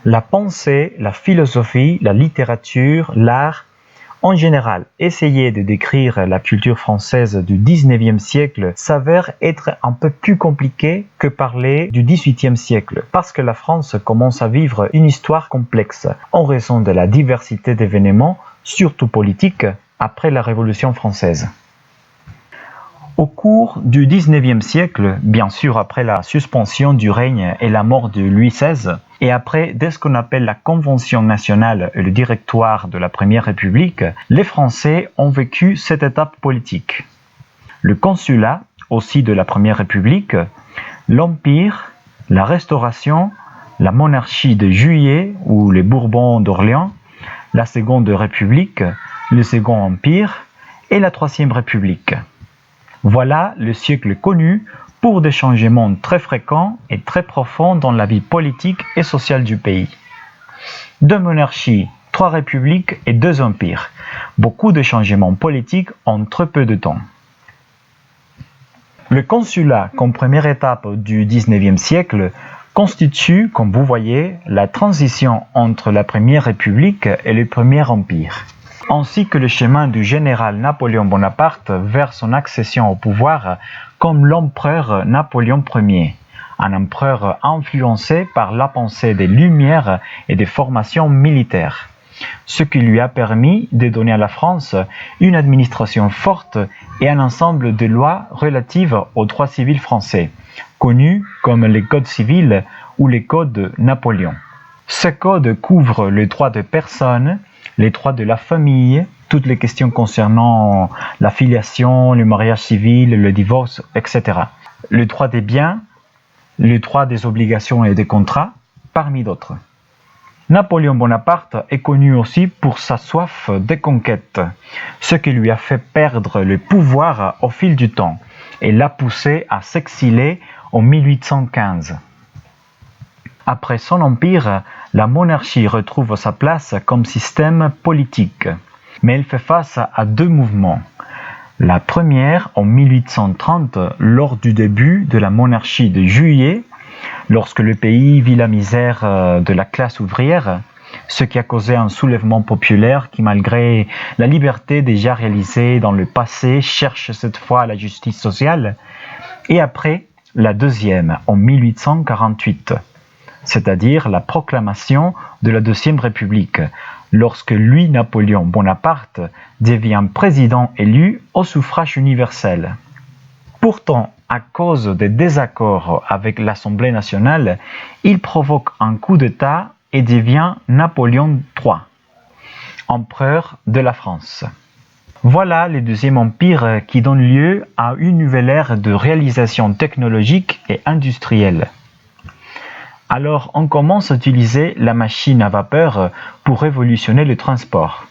La pensée, la philosophie, la littérature, l'art, en général, essayer de décrire la culture française du 19e siècle s'avère être un peu plus compliqué que parler du 18e siècle, parce que la France commence à vivre une histoire complexe en raison de la diversité d'événements, surtout politiques, après la Révolution française. Au cours du 19e siècle, bien sûr après la suspension du règne et la mort de Louis XVI, et après dès ce qu'on appelle la Convention nationale et le directoire de la Première République, les Français ont vécu cette étape politique. Le consulat, aussi de la Première République, l'Empire, la Restauration, la monarchie de Juillet ou les Bourbons d'Orléans, la Seconde République, le Second Empire et la Troisième République. Voilà le siècle connu pour des changements très fréquents et très profonds dans la vie politique et sociale du pays. 2 monarchies, 3 républiques et 2 empires. Beaucoup de changements politiques en très peu de temps. Le consulat, comme première étape du 19e siècle, constitue, comme vous voyez, la transition entre la Première République et le Premier Empire, ainsi que le chemin du général Napoléon Bonaparte vers son accession au pouvoir comme l'empereur Napoléon Ier, un empereur influencé par la pensée des Lumières et des formations militaires, ce qui lui a permis de donner à la France une administration forte et un ensemble de lois relatives aux droits civils français, connus comme les codes civils ou les codes Napoléon. Ces codes couvrent les droits de personne, les droits de la famille, toutes les questions concernant la filiation, le mariage civil, le divorce, etc. Le droit des biens, le droit des obligations et des contrats, parmi d'autres. Napoléon Bonaparte est connu aussi pour sa soif de conquête, ce qui lui a fait perdre le pouvoir au fil du temps et l'a poussé à s'exiler en 1815. Après son empire, la monarchie retrouve sa place comme système politique, mais elle fait face à 2 mouvements. La première en 1830, lors du début de la monarchie de Juillet, lorsque le pays vit la misère de la classe ouvrière, ce qui a causé un soulèvement populaire qui, malgré la liberté déjà réalisée dans le passé, cherche cette fois la justice sociale, et après la deuxième en 1848. C'est-à-dire la proclamation de la Deuxième République, lorsque lui, Napoléon Bonaparte, devient président élu au suffrage universel. Pourtant, à cause des désaccords avec l'Assemblée nationale, il provoque un coup d'État et devient Napoléon III, empereur de la France. Voilà le Deuxième Empire qui donne lieu à une nouvelle ère de réalisation technologique et industrielle. Alors on commence à utiliser la machine à vapeur pour révolutionner le transport.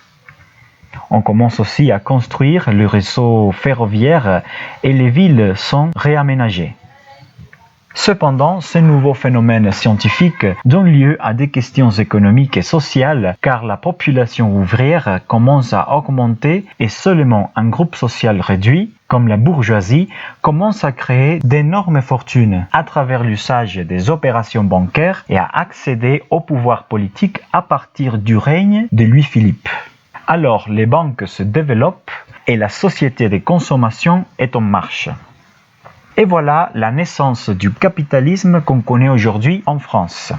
On commence aussi à construire le réseau ferroviaire et les villes sont réaménagées. Cependant, ces nouveaux phénomènes scientifiques donnent lieu à des questions économiques et sociales car la population ouvrière commence à augmenter et seulement un groupe social réduit, comme la bourgeoisie, commence à créer d'énormes fortunes à travers l'usage des opérations bancaires et à accéder au pouvoir politique à partir du règne de Louis-Philippe. Alors les banques se développent et la société de consommation est en marche. Et voilà la naissance du capitalisme qu'on connaît aujourd'hui en France.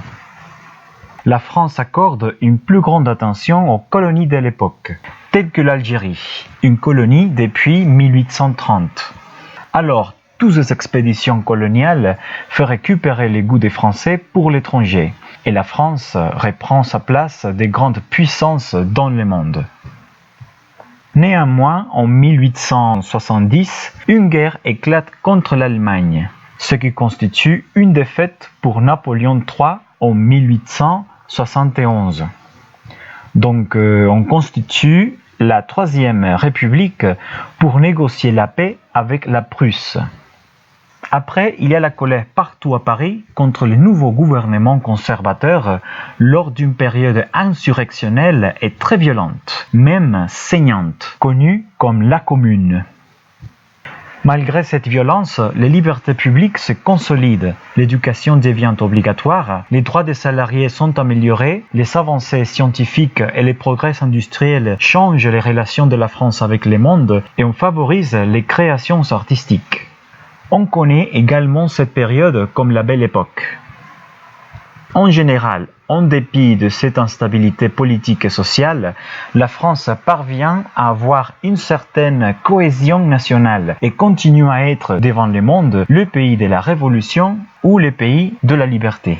La France accorde une plus grande attention aux colonies de l'époque, telles que l'Algérie, une colonie depuis 1830. Alors, toutes ces expéditions coloniales font récupérer les goûts des Français pour l'étranger, et la France reprend sa place des grandes puissances dans le monde. Néanmoins, en 1870, une guerre éclate contre l'Allemagne, ce qui constitue une défaite pour Napoléon III en 1871. Donc, on constitue la Troisième République pour négocier la paix avec la Prusse. Après, il y a la colère partout à Paris contre le nouveau gouvernement conservateur lors d'une période insurrectionnelle et très violente, même saignante, connue comme la Commune. Malgré cette violence, les libertés publiques se consolident, l'éducation devient obligatoire, les droits des salariés sont améliorés, les avancées scientifiques et les progrès industriels changent les relations de la France avec le monde et on favorise les créations artistiques. On connaît également cette période comme la Belle Époque. En général, en dépit de cette instabilité politique et sociale, la France parvient à avoir une certaine cohésion nationale et continue à être devant le monde le pays de la Révolution ou le pays de la liberté.